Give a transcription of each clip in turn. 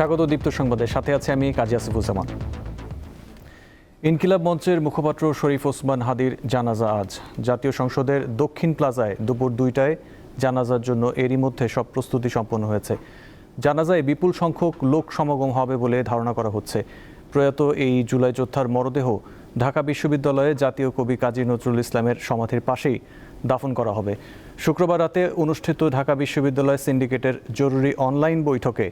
স্বাগত দীপ্ত সংবাদের সাথে আছে আমি কাজী আসিফুজ্জামান। ইনকিলাব মঞ্চের মুখপাত্র শরীফ ওসমান হাদির জানাজা আজ জাতীয় সংসদের দক্ষিণ প্লাজায় দুপুর 2টায় জানাজার জন্য এরই মধ্যে সব প্রস্তুতি সম্পন্ন হয়েছে। জানাজায় বিপুল সংখ্যক লোক সমাগম হবে বলে ধারণা করা হচ্ছে। প্রয়াত এই জুলাই যোদ্ধার মরদেহ ঢাকা বিশ্ববিদ্যালয়ে জাতীয় কবি কাজী নজরুল ইসলামের সমাধির পাশেই দাফন করা হবে। শুক্রবার রাতে অনুষ্ঠিত ঢাকা বিশ্ববিদ্যালয় সিন্ডিকেটের জরুরি অনলাইন বৈঠকে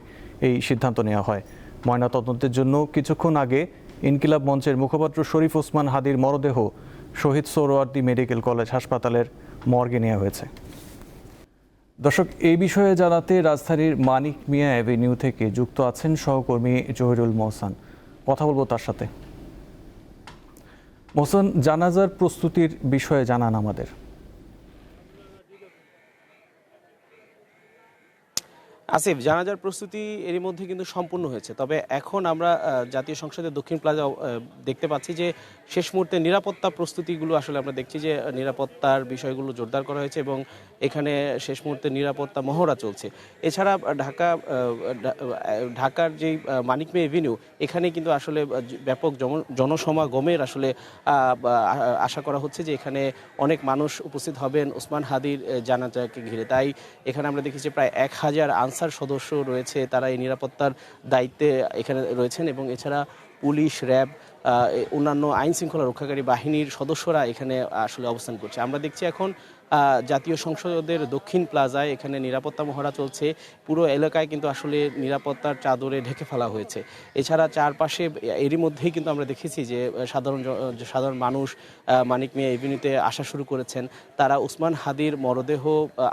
এই সিদ্ধান্ত নেওয়া হয়। ময়নাতদন্তের জন্য কিছুক্ষণ আগে ইনকিলাব মঞ্চের মুখপাত্র শরীফ ওসমান হাদির মরদেহ শহীদ সোহরাওয়ার্দী মেডিকেল কলেজ হাসপাতালের মর্গে নেওয়া হয়েছে। দর্শক, এই বিষয়ে জানাতে রাজধানীর মানিক মিয়া অ্যাভিনিউ থেকে যুক্ত আছেন সহকর্মী জহিরুল মোহসান। কথা বলবো তার সাথে। মোহসান, জানাজার প্রস্তুতির বিষয়ে জানান আমাদের। আসিফ, জানাজার প্রস্তুতি এরই মধ্যে কিন্তু সম্পূর্ণ হয়েছে, তবে এখন আমরা জাতীয় সংসদের দক্ষিণ প্লাজা দেখতে পাচ্ছি যে শেষ মুহূর্তে নিরাপত্তা প্রস্তুতিগুলো আসলে আমরা দেখছি যে নিরাপত্তার বিষয়গুলো জোরদার করা হয়েছে এবং এখানে শেষ মুহূর্তে নিরাপত্তা মহড়া চলছে। এছাড়া ঢাকার যেই মানিক মিয়া এভিনিউ, এখানে কিন্তু আসলে ব্যাপক জনসমাগমের আসলে আশা করা হচ্ছে যে এখানে অনেক মানুষ উপস্থিত হবেন ওসমান হাদির জানাজাকে ঘিরে। তাই এখানে আমরা দেখেছি প্রায় 1000 আনসার সদস্য রয়েছে, তারা এই নিরাপত্তার দায়িত্বে এখানে রয়েছেন এবং এছাড়া পুলিশ, র্যাব, অন্যান্য আইন শৃঙ্খলা রক্ষাকারী বাহিনীর সদস্যরা এখানে আসলে অবস্থান করছে। আমরা দেখছি এখন জাতীয় সংসদের দক্ষিণ প্লাজায় এখানে নিরাপত্তা মহড়া চলছে। পুরো এলাকায় কিন্তু আসলে নিরাপত্তার চাদরে ঢেকে ফেলা হয়েছে। এছাড়া চারপাশে এরই মধ্যেই কিন্তু আমরা দেখেছি যে সাধারণ মানুষ মানিক মিয়া এভিনিউতে আসা শুরু করেছেন। তারা ওসমান হাদির মরদেহ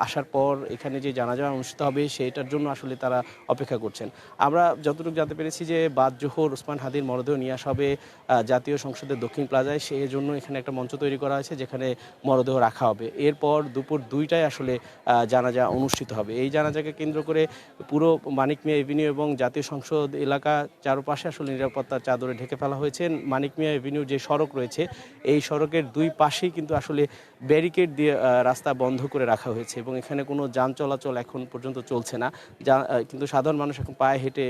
আসার পর এখানে যে জানাজা অনুষ্ঠিত হবে সেটার জন্য আসলে তারা অপেক্ষা করছেন। আমরা যতটুকু জানতে পেরেছি যে বাদ জোহর ওসমান হাদির মরদেহ নিয়ে আসা হবে জাতীয় সংসদের দক্ষিণ প্লাজায়। সেই জন্য এখানে একটা মঞ্চ তৈরি করা হয়েছে যেখানে মরদেহ রাখা হবে। এরপর দুপুর 2টায় আসলে জানাজা অনুষ্ঠিত হবে। এই জানাজাকে কেন্দ্র করে পুরো মানিক মিয়া এভিনিউ এবং জাতীয় সংসদ এলাকা চারপাশে আসলে নিরাপত্তার চাদরে ঢেকে ফেলা হয়েছে। মানিক মিয়া এভিনিউ যে সড়ক রয়েছে, এই সড়কের দুই পাশেই কিন্তু আসলে ব্যারিকেড দিয়ে রাস্তা বন্ধ করে রাখা হয়েছে এবং এখানে কোনো যান চলাচল এখন পর্যন্ত চলছে না, কিন্তু সাধারণ মানুষ এখন পায়ে হেঁটে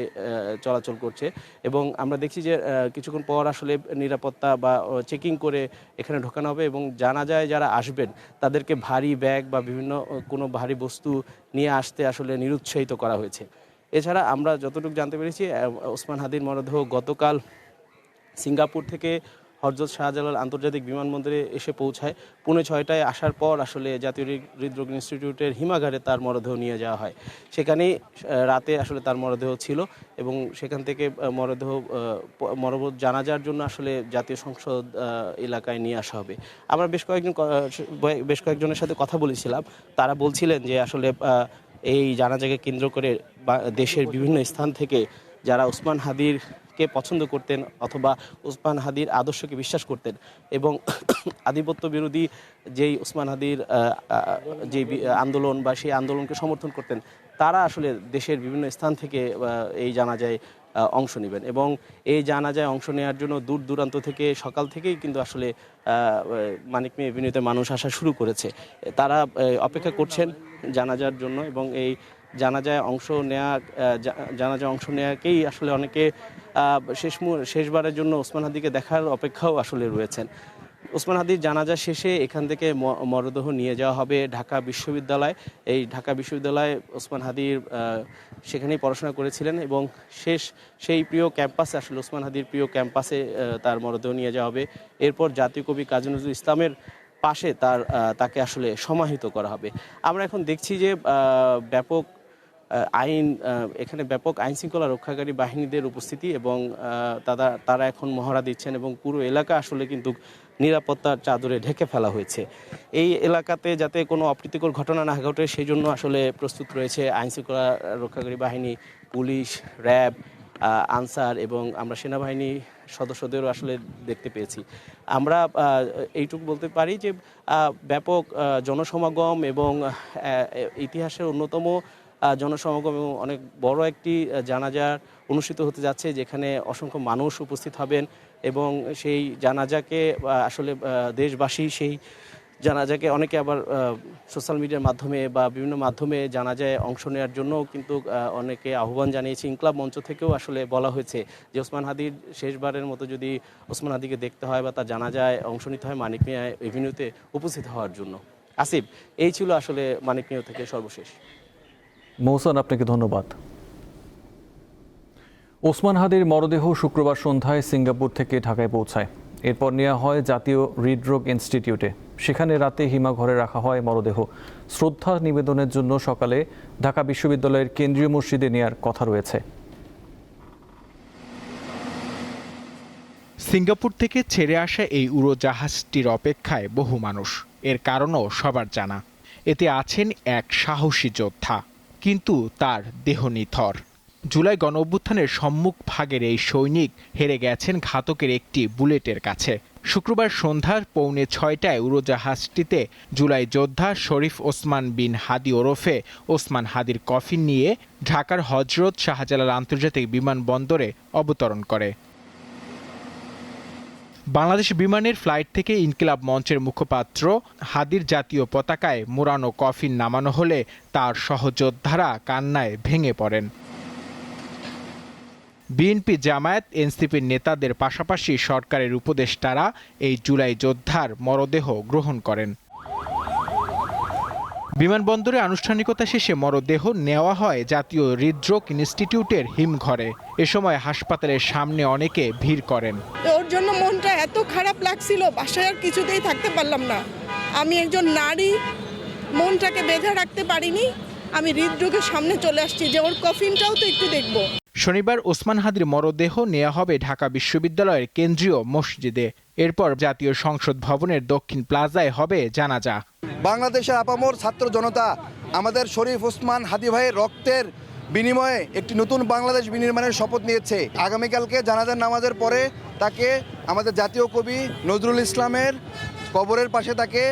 চলাচল করছে। এবং আমরা দেখছি যে কিছুক্ষণ পর আসলে নিরাপত্তা বা চেকিং করে এখানে ঢোকানো হবে এবং জানাজায় যারা আসবেন তাদেরকে ভারী ব্যাগ বা বিভিন্ন কোনো ভারী বস্তু নিয়ে আসতে আসলে নিরুৎসাহিত করা হয়েছে। এছাড়া আমরা যতটুকু জানতে পেরেছি ওসমান হাদির মরদেহ গতকাল সিঙ্গাপুর থেকে হযরত শাহজালাল আন্তর্জাতিক বিমানবন্দরে এসে পৌঁছায়। 6:45 আসার পর আসলে জাতীয় হৃদরোগ ইনস্টিটিউটের হিমাগারে তার মরদেহ নিয়ে যাওয়া হয়। সেখানেই রাতে আসলে তার মরদেহ ছিল এবং সেখান থেকে মরদেহ জানাজার জন্য আসলে জাতীয় সংসদ এলাকায় নিয়ে আসা হবে। আমরা বেশ কয়েকজনের সাথে কথা বলেছিলাম, তারা বলছিলেন যে আসলে এই জানাজাকে কেন্দ্র করে দেশের বিভিন্ন স্থান থেকে যারা ওসমান হাদিরকে পছন্দ করতেন অথবা ওসমান হাদির আদর্শকে বিশ্বাস করতেন এবং আধিপত্য বিরোধী যেই ওসমান হাদির যে আন্দোলন বা সেই আন্দোলনকে সমর্থন করতেন, তারা আসলে দেশের বিভিন্ন স্থান থেকে এই জানাজায় অংশ নেবেন এবং এই জানাজায় অংশ নেওয়ার জন্য দূর দূরান্ত থেকে সকাল থেকেই কিন্তু আসলে মানিক মিয়া এভিনিউতে মানুষ আসা শুরু করেছে। তারা অপেক্ষা করছেন জানাজার জন্য এবং এই জানাজায় অংশ নেওয়াকেই আসলে অনেকে শেষবারের জন্য ওসমান হাদিকে দেখার অপেক্ষাও আসলে রয়েছেন। ওসমান হাদির জানাজা শেষে এখান থেকে মরদেহ নিয়ে যাওয়া হবে ঢাকা বিশ্ববিদ্যালয়। এই ঢাকা বিশ্ববিদ্যালয়ে ওসমান হাদির সেখানেই পড়াশোনা করেছিলেন এবং সেই প্রিয় ক্যাম্পাসে আসলে ওসমান হাদির প্রিয় ক্যাম্পাসে তার মরদেহ নিয়ে যাওয়া হবে। এরপর জাতীয় কবি কাজী নজরুল ইসলামের পাশে তাকে আসলে সমাহিত করা হবে। আমরা এখন দেখছি যে এখানে ব্যাপক আইন শৃঙ্খলা রক্ষাকারী বাহিনীদের উপস্থিতি এবং তারা এখন মহড়া দিচ্ছেন এবং পুরো এলাকা আসলে কিন্তু নিরাপত্তার চাদরে ঢেকে ফেলা হয়েছে। এই এলাকাতে যাতে কোনো অপ্রীতিকর ঘটনা না ঘটে সেই জন্য আসলে প্রস্তুত রয়েছে আইন শৃঙ্খলা রক্ষাকারী বাহিনী, পুলিশ, র্যাব, আনসার এবং আমরা সেনাবাহিনী সদস্যদেরও আসলে দেখতে পেয়েছি। আমরা এইটুকু বলতে পারি যে ব্যাপক জনসমাগম এবং ইতিহাসের অন্যতম জনসমাগম এবং অনেক বড় একটি জানাজা অনুষ্ঠিত হতে যাচ্ছে, যেখানে অসংখ্য মানুষ উপস্থিত হবেন এবং সেই জানাজাকে আসলে দেশবাসী সেই জানাজাকে অনেকে আবার সোশ্যাল মিডিয়ার মাধ্যমে বা বিভিন্ন মাধ্যমে জানাজায় অংশ নেওয়ার জন্য কিন্তু অনেকে আহ্বান জানিয়েছে। ইনকলাব মঞ্চ থেকেও আসলে বলা হয়েছে যে ওসমান হাদির শেষবারের মতো যদি ওসমান হাদিকে দেখতে হয় বা তার জানাজায় অংশ নিতে হয় মানিক মিয়া এভিনিউতে উপস্থিত হওয়ার জন্য। আসিফ, এই ছিল আসলে মানিক মিয়া থেকে সর্বশেষ। মহসন, আপনাকে ধন্যবাদ। ওসমান হাদির মরদেহ শুক্রবার সন্ধ্যায় সিঙ্গাপুর থেকে ঢাকায় পৌঁছায়। এরপর নেওয়া হয় জাতীয় হৃদরোগ ইনস্টিটিউটে। সেখানে রাতে হিমাঘরে রাখা হয় মরদেহ। শ্রদ্ধা নিবেদনের জন্য সকালে ঢাকা বিশ্ববিদ্যালয়ের কেন্দ্রীয় মসজিদে নেয়ার কথা রয়েছে। সিঙ্গাপুর থেকে ছেড়ে আসা এই উড়োজাহাজটির অপেক্ষায় বহু মানুষ। এর কারণও সবার জানা। এতে আছেন এক সাহসী যোদ্ধা, কিন্তু তার দেহ নিথর। জুলাই গণঅভ্যুত্থানের সম্মুখ ভাগের এই সৈনিক হেরে গেছেন ঘাতকের একটি বুলেটের কাছে। শুক্রবার সন্ধ্যার 6:45 উড়োজাহাজটিতে জুলাই যোদ্ধা শরীফ ওসমান বিন হাদি ওরফে ওসমান হাদির কফিন নিয়ে ঢাকার হজরত শাহজালাল আন্তর্জাতিক বিমানবন্দরে অবতরণ করে। বাংলাদেশ বিমানের ফ্লাইট থেকে ইনকিলাব মঞ্চের মুখপাত্র হাদির জাতীয় পতাকায় মোড়ানো কফিন নামানো হলে তার সহযোদ্ধারা কান্নায় ভেঙে পড়েন। বিএনপি, জামায়াত, এনসিপির নেতাদের পাশাপাশি সরকারের উপদেষ্টারা এই জুলাই যোদ্ধার মরদেহ গ্রহণ করেন। বিমানবন্দরে আনুষ্ঠানিকতা শেষে মরদেহ নেওয়া হয় জাতীয় হৃদরোগ ইনস্টিটিউটের হিমঘরে। এ সময় হাসপাতালের সামনে অনেকে ভিড় করেন। ওর জন্য মনটা এত খারাপ লাগছিল, বাসায় আর কিছুতেই থাকতে পারলাম না। আমি একজন নারী, মনটাকে বেঁধে রাখতে পারিনি। আমি হৃদরোগের সামনে চলে আসছি যে ওর কফিনটাও তো একটু দেখব। শনিবার ওসমান হাদির মরদেহ নেওয়া হবে ঢাকা বিশ্ববিদ্যালয়ের কেন্দ্রীয় মসজিদে। এরপর জাতীয় সংসদ ভবনের দক্ষিণ প্লাজায় হবে জানাজা। বাংলাদেশের আপামর ছাত্র জনতা আমাদের শরীফ ওসমান হাদি ভাইয়ের রক্তের বিনিময়ে একটি নতুন বাংলাদেশ বিনির্মাণের শপথ নিয়েছে। আগামীকালকে জানাজার নামাজের পরে তাকে আমাদের জাতীয় কবি নজরুল ইসলামের কবরের পাশে তাকে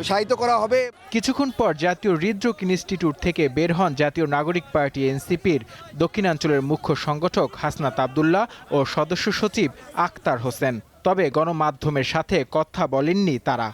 শায়িত করা হবে। কিছুক্ষণ পর জাতীয় হৃদরোগ ইনস্টিটিউট থেকে বের হন জাতীয় নাগরিক পার্টি এনসিপির দক্ষিণাঞ্চলের মুখ্য সংগঠক হাসনাত আবদুল্লাহ ও সদস্য সচিব আখতার হোসেন। তবে গণমাধ্যমের সাথে কথা বলেননি তারা।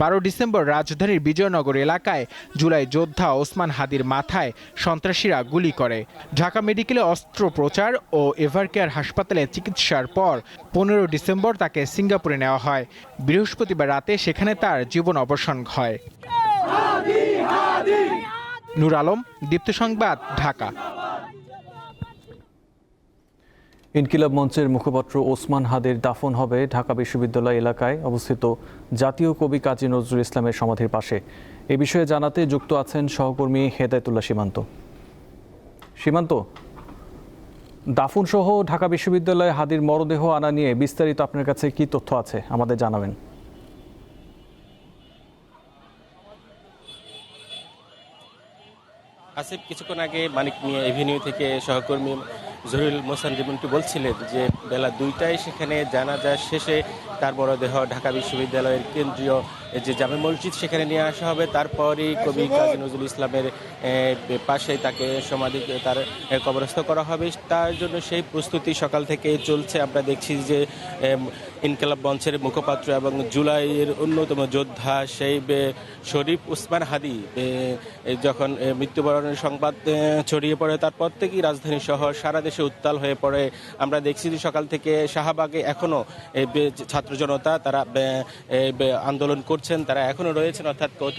12 ডিসেম্বর রাজধানীর বিজয়নগর এলাকায় জুলাই যোদ্ধা ওসমান হাদির মাথায় সন্ত্রাসীরা গুলি করে। ঢাকা মেডিকেলে অস্ত্রোপচার ও এভারকেয়ার হাসপাতালে চিকিৎসার পর 15 ডিসেম্বর তাকে সিঙ্গাপুরে নেওয়া হয়। বৃহস্পতিবার রাতে সেখানে তার জীবন অবসান হয়। নূর আলম, দীপ্ত সংবাদ, ঢাকা। ইনকিলাব মঞ্চের মুখপাত্র ওসমান হাদির দাফন হবে ঢাকা বিশ্ববিদ্যালয় এলাকায় অবস্থিত জাতীয় কবি কাজী নজরুল ইসলামের সমাধির পাশে। এ বিষয়ে জানাতে যুক্ত আছেন সহকর্মী হেদায়েতুল্লাহ সীমান্ত। দাফন সহ ঢাকা বিশ্ববিদ্যালয়ে হাদির মরদেহ আনা নিয়ে বিস্তারিত আপনার কাছে কি তথ্য আছে আমাদের জানাবেন। আসিফ, কিছুক্ষণ আগে মানিক মিয়া এভিনিউ থেকে সহকর্মী জহিরুল মোহসেন যেমনটি বলছিলেন যে বেলা 2টায় সেখানে জানাজা শেষে তার মরদেহ ঢাকা বিশ্ববিদ্যালয়ের কেন্দ্রীয় যে জামে মসজিদ সেখানে নিয়ে আসা হবে। তারপরই কবি কাজী নজরুল ইসলামের পাশে তাকে সমাধি তার কবরস্থ করা হবে। তার জন্য সেই প্রস্তুতি সকাল থেকে চলছে। আমরা দেখছি যে ইনকিলাব মঞ্চের মুখপাত্র এবং জুলাইয়ের অন্যতম যোদ্ধা সেই শরীফ ওসমান হাদি যখন মৃত্যুবরণের সংবাদ ছড়িয়ে পড়ে তারপর থেকেই রাজধানী সহ সারা দেশে উত্তাল হয়ে পড়ে। আমরা দেখছি যে সকাল থেকে শাহবাগে এখনও ছাত্র জনতা তারা আন্দোলন করছেন, তারা এখনও রয়েছেন, অর্থাৎ গত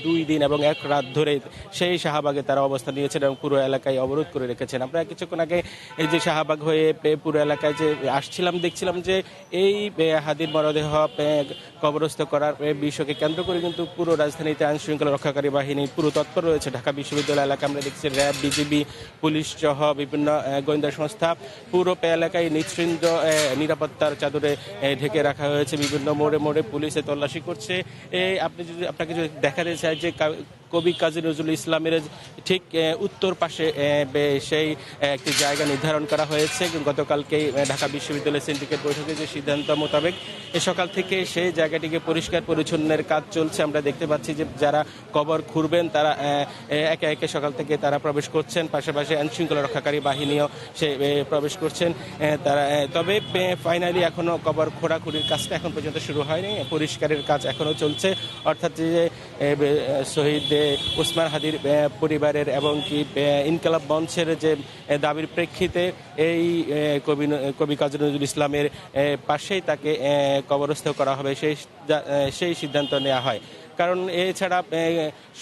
2 দিন এবং 1 রাত ধরে সেই শাহবাগে তারা অবস্থান নিয়েছেন এবং পুরো এলাকায় অবরোধ করে রেখেছেন। আমরা কিছুক্ষণ আগে এই যে শাহবাগ হয়ে পুরো এলাকায় যে আসছিলাম, দেখছিলাম যে এই হাদির মরদেহ কবরস্থ করার বিষয়কে কেন্দ্র করে কিন্তু পুরো রাজধানীতে আইন শৃঙ্খলা রক্ষাকারী বাহিনী পুরো তৎপর রয়েছে। ঢাকা বিশ্ববিদ্যালয় এলাকা আমরা দেখছি র্যাব, বিজিবি, পুলিশ সহ বিভিন্ন গোয়েন্দা সংস্থা পুরো এলাকায় নিশ্চিন্ত নিরাপত্তার চাদরে ঢেকে রাখা হয়েছে। বিভিন্ন মোড়ে মোড়ে পুলিশে তল্লাশি করছে। আপনাকে যদি দেখাতে চাই যে কবি কাজী নজরুল ইসলামের ঠিক উত্তর পাশে সেই একটি জায়গা নির্ধারণ করা হয়েছে। গতকালকেই ঢাকা বিশ্ববিদ্যালয় সিন্ডিকেট বৈঠকে যে সিদ্ধান্ত মোতাবেক সকাল থেকে সেই জায়গাটিকে পরিষ্কার পরিচ্ছন্নের কাজ চলছে। আমরা দেখতে পাচ্ছি যে যারা কবর খুঁড়বেন তারা একে একে সকাল থেকে তারা প্রবেশ করছেন, পাশাপাশি আইনশৃঙ্খলা রক্ষাকারী বাহিনীও সে প্রবেশ করছেন তারা। তবে ফাইনালি এখনও কবর খোঁড়াখুড়ির কাজটা এখন পর্যন্ত শুরু হয়নি, পরিষ্কারের কাজ এখনও চলছে। অর্থাৎ যে শহীদ ওসমান হাদির পরিবারের এবং কি ইনকিলাব মঞ্চের যে দাবির প্রেক্ষিতে এই কবি কাজী নজরুল ইসলামের পাশেই তাকে কবরস্থ করা হবে সেই সিদ্ধান্ত নেওয়া হয়। কারণ এছাড়া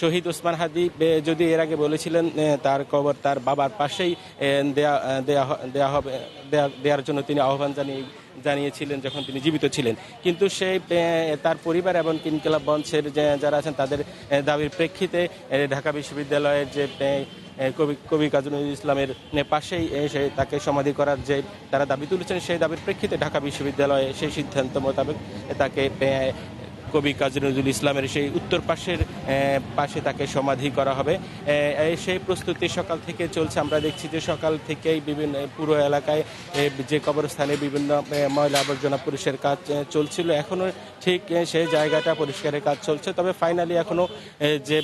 শহীদ ওসমান হাদি যদি এর আগে বলেছিলেন তার কবর তার বাবার পাশেই দেওয়ার জন্য তিনি আহ্বান জানিয়েছিলেন যখন তিনি জীবিত ছিলেন, কিন্তু সেই তার পরিবার এবং ইনকিলাব মঞ্চের যারা আছেন তাদের দাবির প্রেক্ষিতে ঢাকা বিশ্ববিদ্যালয়ের যে কবি কাজী নজরুল ইসলামের পাশেই তাকে সমাধি করার যে তারা দাবি তুলেছেন, সেই দাবির প্রেক্ষিতে ঢাকা বিশ্ববিদ্যালয়ে সেই সিদ্ধান্ত মোতাবেক তাকে কবি কাজী নজরুল ইসলামের সেই উত্তর পাশে তাকে সমাধি করা হবে। সেই প্রস্তুতি সকাল থেকে চলছে। আমরা দেখছি যে সকাল থেকেই বিভিন্ন পুরো এলাকায় যে কবরস্থানে বিভিন্ন ময়লা আবর্জনা পরিষ্কারের কাজ চলছিল, এখনও ঠিক সেই জায়গাটা পরিষ্কারের কাজ চলছে। তবে ফাইনালি এখনও যে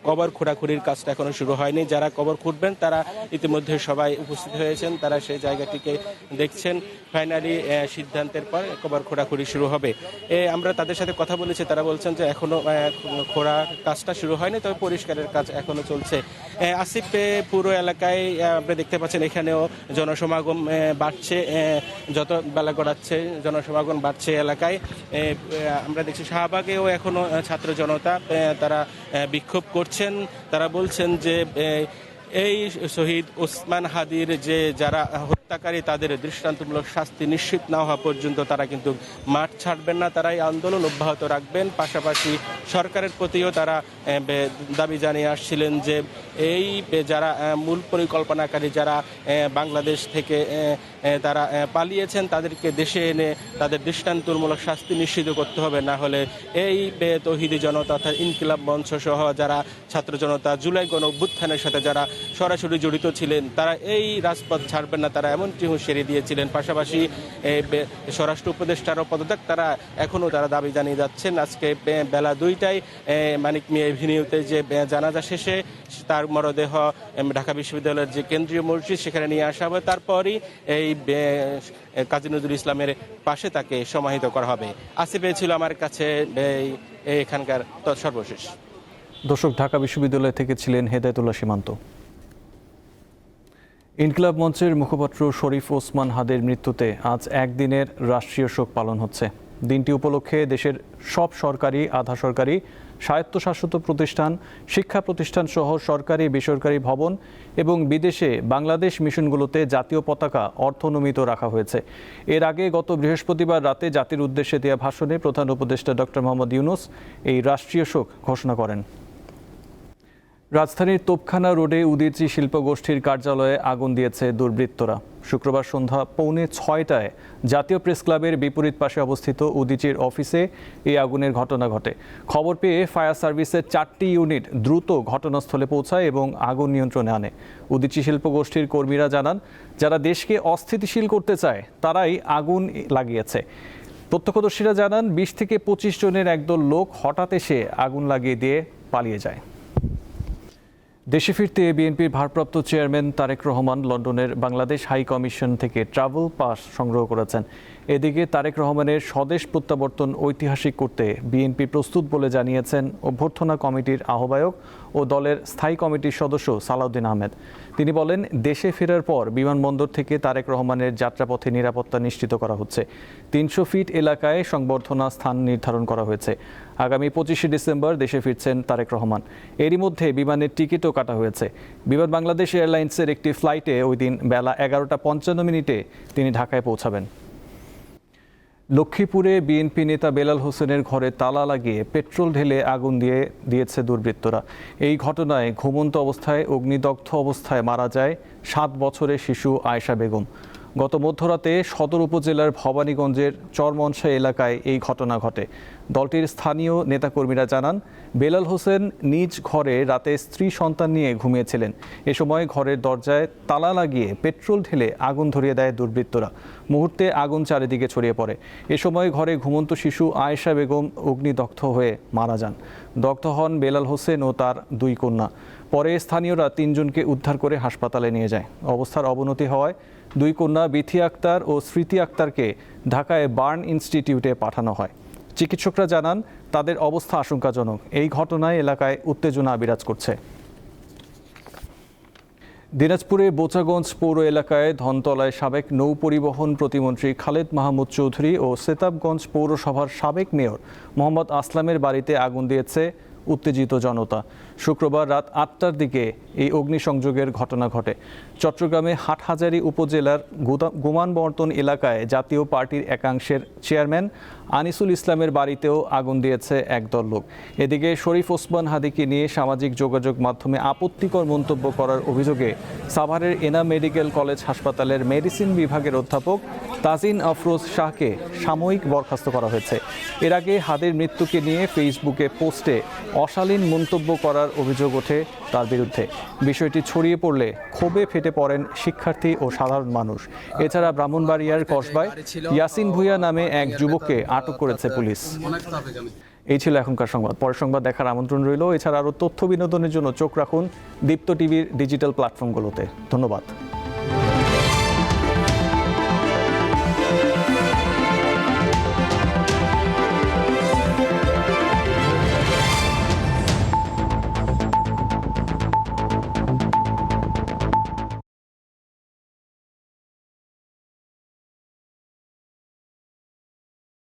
কবর খোঁড়াখুড়ির কাজটা এখনো শুরু হয়নি। যারা কবর খুঁড়বেন তারা ইতিমধ্যে সবাই উপস্থিত হয়েছেন, তারা সেই জায়গাটিকে দেখছেন। ফাইনালি সিদ্ধান্তের পর কবর খোঁড়াখুড়ি শুরু হবে। আমরা তাদের সাথে কথা বলেছি, তারা বলছেন যে এখনো খোঁড়া কাজটা শুরু হয়নি, তবে পরিষ্কারের কাজ এখনো চলছে। আসিফ, পুরো এলাকায় আপনি দেখতে পাচ্ছেন এখানেও জনসমাগম বাড়ছে, যত বেলা গড়াচ্ছে জনসমাগম বাড়ছে এলাকায়। আমরা দেখছি শাহবাগেও এখনো ছাত্র জনতা তারা বিক্ষোভ করছেন। তারা বলছেন যে এই শহীদ ওসমান হাদির যে যারা হত্যাকারী তাদের দৃষ্টান্তমূলক শাস্তি নিশ্চিত না হওয়া পর্যন্ত তারা কিন্তু মাঠ ছাড়বেন না, তারা এই আন্দোলন অব্যাহত রাখবেন। পাশাপাশি সরকারের প্রতিও তারা দাবি জানিয়ে আসছিলেন যে এই যারা মূল পরিকল্পনাকারী যারা বাংলাদেশ থেকে তারা পালিয়েছেন তাদেরকে দেশে এনে তাদের দৃষ্টান্তমূলক শাস্তি নিশ্চিত করতে হবে, না হলে এই তৌহিদি জনতা অর্থাৎ ইনকিলাব মঞ্চ সহ যারা ছাত্র জনতা জুলাই গণ অভ্যুত্থানের সাথে যারা সরাসরি জড়িত ছিলেন তারা এই রাজপথ ছাড়বেন না, তারা এমনটি হুঁশিয়ারি দিয়েছিলেন। পাশাপাশি স্বরাষ্ট্র উপদেষ্টারও পদত্যাগ তারা এখনও তারা দাবি জানিয়ে যাচ্ছেন। আজকে বেলা 2টায় মানিক মিয়া এভিনিউতে যে জানাজা শেষে তার মরদেহ ঢাকা বিশ্ববিদ্যালয়ের যে কেন্দ্রীয় মসজিদ সেখানে নিয়ে আসা হবে, তারপরই এই কাজী নজরুল ইসলামের পাশে তাকে সমাহিত করা হবে। আসিফ ছিল আমার কাছে এখানকার সর্বশেষ। দর্শক, ঢাকা বিশ্ববিদ্যালয় থেকে ছিলেন হেদায়েতুল্লাহ সীমান্ত। ইনকিলাব মঞ্চের মুখপাত্র শরীফ ওসমান হাদির মৃত্যুতে আজ একদিনের রাষ্ট্রীয় শোক পালন হচ্ছে। দিনটি উপলক্ষে দেশের সব সরকারি, আধা সরকারি, স্বায়ত্তশাসিত প্রতিষ্ঠান, শিক্ষা প্রতিষ্ঠান সহ সরকারি বেসরকারি ভবন এবং বিদেশে বাংলাদেশ মিশনগুলোতে জাতীয় পতাকা অর্ধনমিত রাখা হয়েছে। এর আগে গত বৃহস্পতিবার রাতে জাতির উদ্দেশ্যে দেওয়া ভাষণে প্রধান উপদেষ্টা ডক্টর মোহাম্মদ ইউনূস এই রাষ্ট্রীয় শোক ঘোষণা করেন। রাজধানীর তোপখানা রোডে উদীচী শিল্পগোষ্ঠীর কার্যালয়ে আগুন দিয়েছে দুর্বৃত্তরা। শুক্রবার সন্ধ্যা 5:45 জাতীয় প্রেস ক্লাবের বিপরীত পাশে অবস্থিত উদীচীর অফিসে এই আগুনের ঘটনা ঘটে। খবর পেয়ে ফায়ার সার্ভিসের 4টি ইউনিট দ্রুত ঘটনাস্থলে পৌঁছায় এবং আগুন নিয়ন্ত্রণে আনে। উদীচী শিল্পগোষ্ঠীর কর্মীরা জানান, যারা দেশকে অস্থিতিশীল করতে চায় তারাই আগুন লাগিয়েছে। প্রত্যক্ষদর্শীরা জানান 20 থেকে 25 জনের একদল লোক হঠাৎ এসে আগুন লাগিয়ে দিয়ে পালিয়ে যায়। দেশে ফিরতে বিএনপির ভারপ্রাপ্ত চেয়ারম্যান তারেক রহমান লন্ডনের বাংলাদেশ হাই কমিশন থেকে ট্রাভেল পাস সংগ্রহ করেছেন। এদিকে তারেক রহমানের স্বদেশ প্রত্যাবর্তন ঐতিহাসিক করতে বিএনপি প্রস্তুত বলে জানিয়েছেন অভ্যর্থনা কমিটির আহ্বায়ক ও দলের স্থায়ী কমিটির সদস্য সালাউদ্দিন আহমেদ। তিনি বলেন, দেশে ফেরার পর বিমানবন্দর থেকে তারেক রহমানের যাত্রাপথে নিরাপত্তা নিশ্চিত করা হচ্ছে। 300 ফিট এলাকায় সংবর্ধনা স্থান নির্ধারণ করা হয়েছে। আগামী 25শে ডিসেম্বর দেশে ফিরছেন তারেক রহমান। এরই মধ্যে বিমানের টিকিটও কাটা হয়েছে। বিমান বাংলাদেশ এয়ারলাইন্সের একটি ফ্লাইটে ওই দিন বেলা 11:55 তিনি ঢাকায় পৌঁছাবেন। লক্ষ্মীপুরে বিএনপি নেতা বেলাল হোসেনের ঘরে তালা লাগিয়ে পেট্রোল ঢেলে আগুন দিয়েছে দুর্বৃত্তরা। এই ঘটনায় ঘুমন্ত অবস্থায় অগ্নিদগ্ধ অবস্থায় মারা যায় 7 বছরের শিশু আয়েশা বেগম। গত মধ্যরাতে সদর উপজেলার ভবানীগঞ্জের চরমনসা এলাকায় এই ঘটনা ঘটে। দলটির স্থানীয় নেতাকর্মীরা জানান, বেলাল হোসেন নিজ ঘরে রাতে স্ত্রী সন্তান নিয়ে ঘুমিয়েছিলেন। এ সময় ঘরের দরজায় তালা লাগিয়ে পেট্রোল ঢেলে আগুন ধরিয়ে দেয় দুর্বৃত্তরা। মুহূর্তে আগুন চারিদিকে ছড়িয়ে পড়ে। এ সময় ঘরে ঘুমন্ত শিশু আয়েশা বেগম অগ্নিদগ্ধ হয়ে মারা যান। দগ্ধ হন বেলাল হোসেন ও তার 2 কন্যা। পরে স্থানীয়রা 3 জনকে উদ্ধার করে হাসপাতালে নিয়ে যায়। অবস্থার অবনতি হওয়ায় 2 কন্যা বিথি আক্তার ও স্মৃতি আক্তারকে ঢাকায় বার্ন ইনস্টিটিউটে পাঠানো হয়। চিকিৎসকরা জানান, তাদের অবস্থা আশঙ্কাজনক। এই ঘটনায় এলাকায় উত্তেজনা বিরাজ করছে। দিনাজপুরে বোচাগঞ্জ পৌর এলাকায় ধনতলায় সাবেক নৌ পরিবহন প্রতিমন্ত্রী খালেদ মাহমুদ চৌধুরী ও সেতাবগঞ্জ পৌরসভার সাবেক মেয়র মোহাম্মদ আসলামের বাড়িতে আগুন দিয়েছে উত্তেজিত জনতা। শুক্রবার রাত 8টার দিকে এই অগ্নিসংযোগের ঘটনা ঘটে। চট্টগ্রামে হাটহাজারী উপজেলার গোমানবর্তন এলাকায় জাতীয় পার্টির একাংশের চেয়ারম্যান আনিসুল ইসলামের বাড়িতেও আগুন দিয়েছে একদল লোক। এদিকে শরীফ ওসমান হাদিকে নিয়ে সামাজিক যোগাযোগ মাধ্যমে আপত্তিকর মন্তব্য করার অভিযোগে সাভারের এনাম মেডিকেল কলেজ হাসপাতালের মেডিসিন বিভাগের অধ্যাপক তাজিন আফরোজ শাহকে সাময়িক বরখাস্ত করা হয়েছে। এর আগে হাদির মৃত্যুকে নিয়ে ফেসবুকে পোস্টে অশালীন মন্তব্য করার অভিযোগ ওঠে তার বিরুদ্ধে। বিষয়টি ছড়িয়ে পড়লে ক্ষোভে ফেটে পড়েন শিক্ষার্থী ও সাধারণ মানুষ। এছাড়া ব্রাহ্মণবাড়িয়ার কসবায় ইয়াসিন ভুইয়া নামে এক যুবককে আটক করেছে পুলিশ। এই ছিল এখনকার সংবাদ। পরের সংবাদ দেখার আমন্ত্রণ রইল। এছাড়া আরও তথ্য বিনোদনের জন্য চোখ রাখুন দীপ্ত টিভির ডিজিটাল প্ল্যাটফর্মগুলোতে। ধন্যবাদ।